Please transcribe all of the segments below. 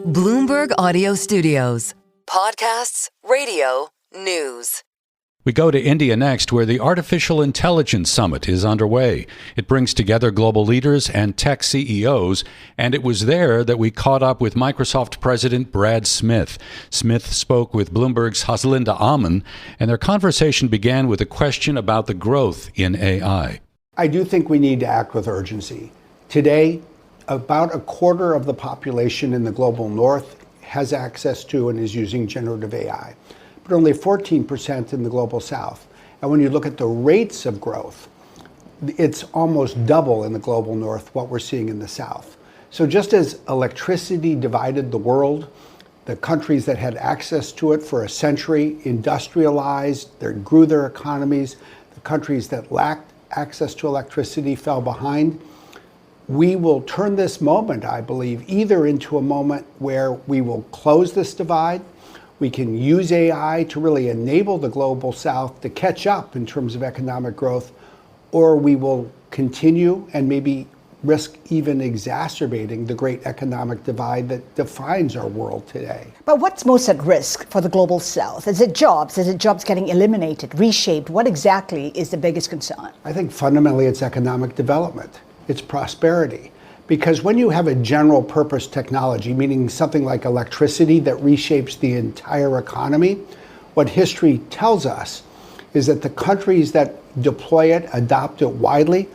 Bloomberg Audio Studios. Podcasts, radio, news. We go to India next, where the Artificial Intelligence Summit is underway. It brings together global leaders and tech CEOs, and it was there that we caught up with Microsoft President Brad Smith. Smith spoke with Bloomberg's Haslinda Amin, and their conversation began with a question about the growth in AI. I do think we need to act with urgency. Today, about a quarter of the population in the global north has access to and is using generative AI, but only 14% in the global south. And when you look at the rates of growth, it's almost double in the global north what we're seeing in the south. So just as electricity divided the world, the countries that had access to it for a century industrialized, they grew their economies. The countries that lacked access to electricity fell behind. We will turn this moment, I believe, either into a moment where we will close this divide. We can use AI to really enable the global south to catch up in terms of economic growth, or we will continue and maybe risk even exacerbating the great economic divide that defines our world today. But what's most at risk for the global south? Is it jobs? Is it jobs getting eliminated, reshaped? What exactly is the biggest concern? I think fundamentally it's economic development. It's prosperity. Because when you have a general purpose technology, meaning something like electricity that reshapes the entire economy, what history tells us is that the countries that deploy it, adopt it widely,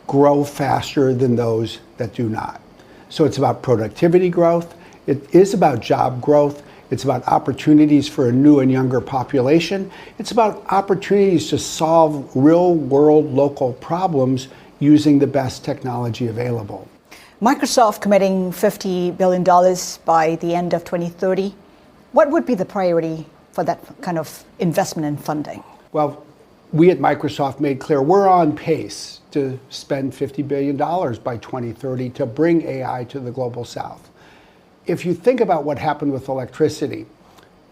grow faster than those that do not. So it's about productivity growth. It is about job growth. It's about opportunities for a new and younger population. It's about opportunities to solve real world local problems using the best technology available. Microsoft committing $50 billion by the end of 2030. What would be the priority for that kind of investment and funding? Well, we at Microsoft made clear we're on pace to spend $50 billion by 2030 to bring AI to the global south. If you think about what happened with electricity,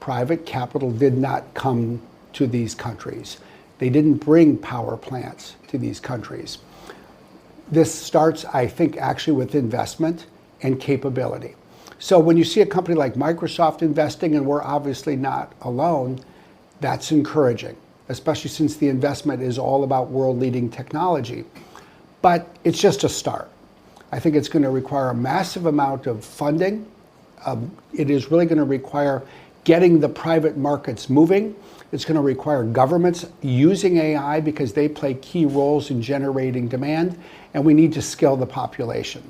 private capital did not come to these countries. They didn't bring power plants to these countries. This starts, I think, actually with investment and capability. So when you see a company like Microsoft investing, and we're obviously not alone, that's encouraging, especially since the investment is all about world-leading technology. But it's just a start. I think it's going to require a massive amount of funding. It is really going to require getting the private markets moving. It's going to require governments using AI because they play key roles in generating demand, and we need to scale the population.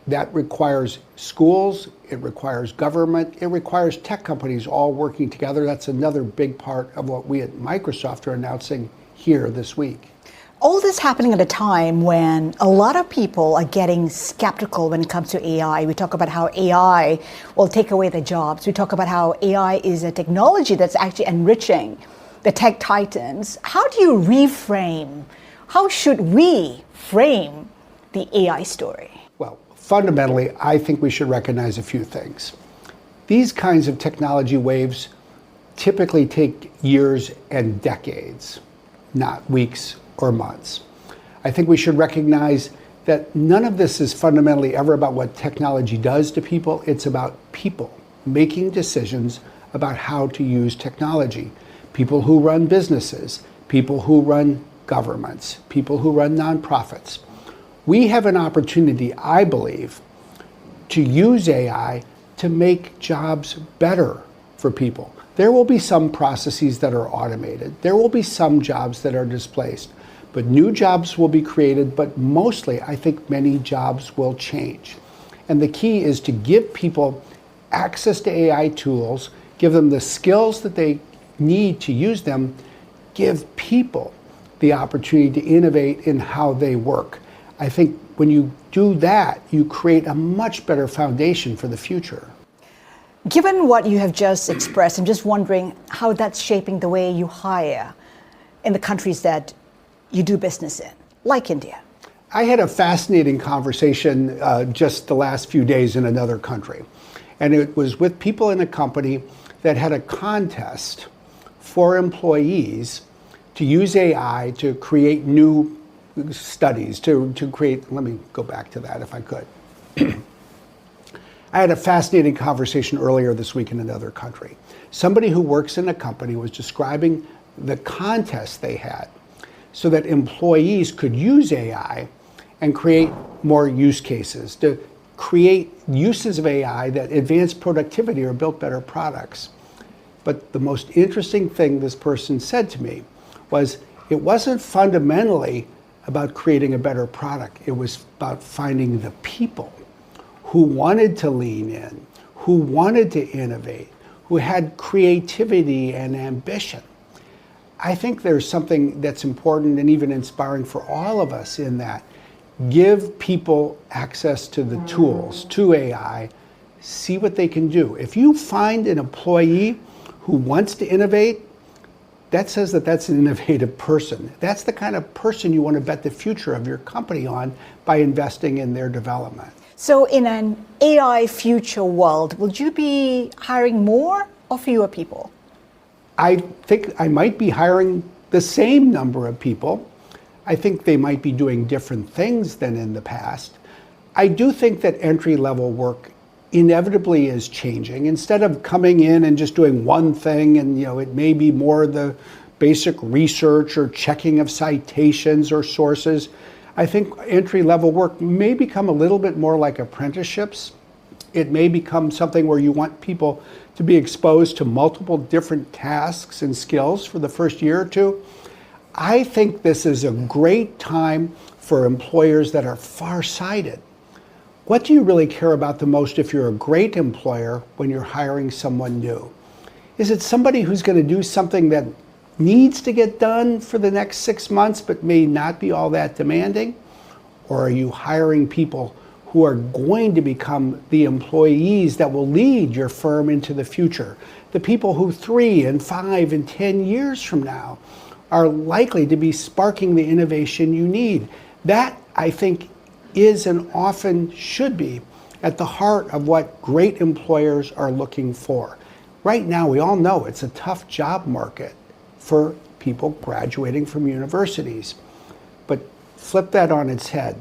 That requires schools, it requires government, it requires tech companies all working together. That's another big part of what we at Microsoft are announcing here this week. All this happening at a time when a lot of people are getting skeptical when it comes to AI. We talk about how AI will take away the jobs. We talk about how AI is a technology that's actually enriching the tech titans. How do you reframe? How should we frame the AI story? Well, fundamentally, I think we should recognize a few things. These kinds of technology waves typically take years and decades, not weeks or months. I think we should recognize that none of this is fundamentally ever about what technology does to people. It's about people making decisions about how to use technology. People who run businesses, people who run governments, people who run nonprofits. We have an opportunity, I believe, to use AI to make jobs better for people. There will be some processes that are automated. There will be some jobs that are displaced. But new jobs will be created, but mostly I think many jobs will change. And the key is to give people access to AI tools, give them the skills that they need to use them, give people the opportunity to innovate in how they work. I think when you do that, you create a much better foundation for the future. Given what you have just expressed, I'm just wondering how that's shaping the way you hire in the countries that you do business in, like India. I had a fascinating conversation just the last few days in another country. And it was with people in a company that had a contest for employees to use AI to create new studies, to create, let me go back to that if I could. I had a fascinating conversation earlier this week in another country. Somebody who works in a company was describing the contest they had so that employees could use AI and create more use cases, to create uses of AI that advance productivity or build better products. But the most interesting thing this person said to me was it wasn't fundamentally about creating a better product. It was about finding the people who wanted to lean in, who wanted to innovate, who had creativity and ambition. I think there's something that's important and even inspiring for all of us in that. Give people access to the tools, to AI, see what they can do. If you find an employee who wants to innovate, that says that that's an innovative person. That's the kind of person you want to bet the future of your company on by investing in their development. So in an AI future world, would you be hiring more or fewer people? I think I might be hiring the same number of people. I think they might be doing different things than in the past. I do think that entry-level work inevitably is changing. Instead of coming in and just doing one thing, and it may be more the basic research or checking of citations or sources, I think entry-level work may become a little bit more like apprenticeships. It may become something where you want people to be exposed to multiple different tasks and skills for the first year or two. I think this is a great time for employers that are far-sighted. What do you really care about the most if you're a great employer when you're hiring someone new? Is it somebody who's going to do something that needs to get done for the next 6 months but may not be all that demanding? Or are you hiring people who are going to become the employees that will lead your firm into the future? The people who 3 and 5 and 10 years from now are likely to be sparking the innovation you need. That, I think, is and often should be at the heart of what great employers are looking for. Right now, we all know it's a tough job market for people graduating from universities. But flip that on its head.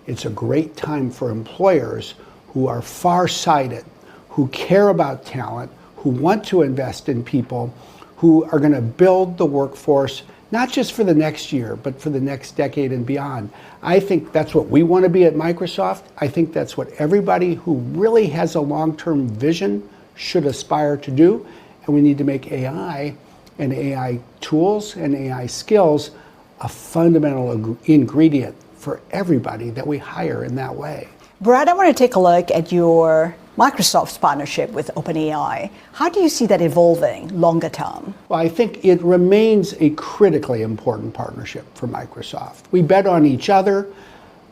It's a great time for employers who are far-sighted, who care about talent, who want to invest in people, who are going to build the workforce, not just for the next year, but for the next decade and beyond. I think that's what we want to be at Microsoft. I think that's what everybody who really has a long-term vision should aspire to do. And we need to make AI and AI tools and AI skills a fundamental ingredient for everybody that we hire in that way. Brad, I want to take a look at your Microsoft's partnership with OpenAI. How do you see that evolving longer term? Well, I think it remains a critically important partnership for Microsoft. We bet on each other,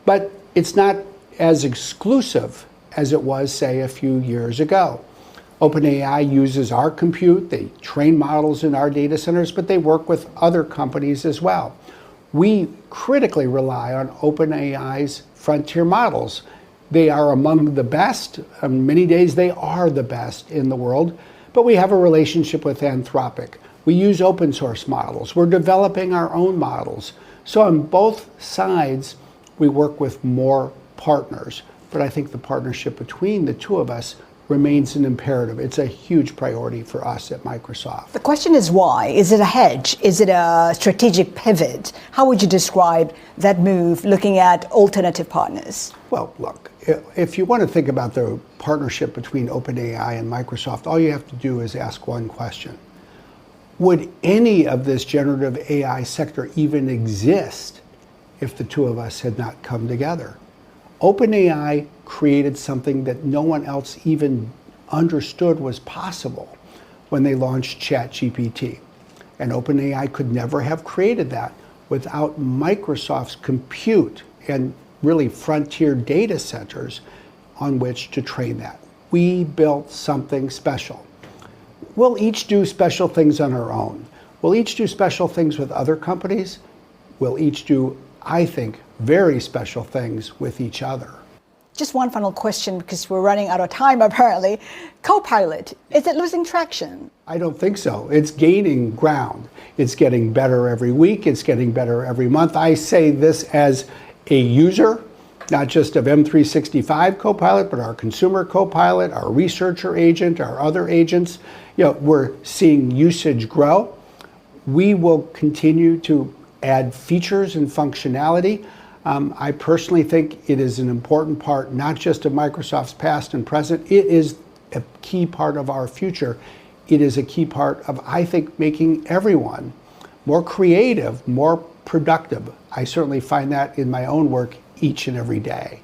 but it's not as exclusive as it was, say, a few years ago. OpenAI uses our compute, they train models in our data centers, but they work with other companies as well. We critically rely on OpenAI's frontier models. They are among the best. On many days, they are the best in the world. But we have a relationship with Anthropic. We use open source models. We're developing our own models. So on both sides, we work with more partners. But I think the partnership between the two of us remains an imperative. It's a huge priority for us at Microsoft. The question is why? Is it a hedge? Is it a strategic pivot? How would you describe that move looking at alternative partners? Well, look, if you want to think about the partnership between OpenAI and Microsoft, all you have to do is ask one question. Would any of this generative AI sector even exist if the two of us had not come together? OpenAI created something that no one else even understood was possible when they launched ChatGPT. And OpenAI could never have created that without Microsoft's compute and really frontier data centers on which to train that. We built something special. We'll each do special things on our own. We'll each do special things with other companies. We'll each do, I think, very special things with each other. Just one final question, because we're running out of time apparently. Copilot, is it losing traction? I don't think so. It's gaining ground. It's getting better every week. It's getting better every month. I say this as a user, not just of M365 Copilot, but our consumer Copilot, our researcher agent, our other agents. We're seeing usage grow. We will continue to add features and functionality. I personally think it is an important part, not just of Microsoft's past and present. It is a key part of our future. It is a key part of, I think, making everyone more creative, more productive. I certainly find that in my own work each and every day.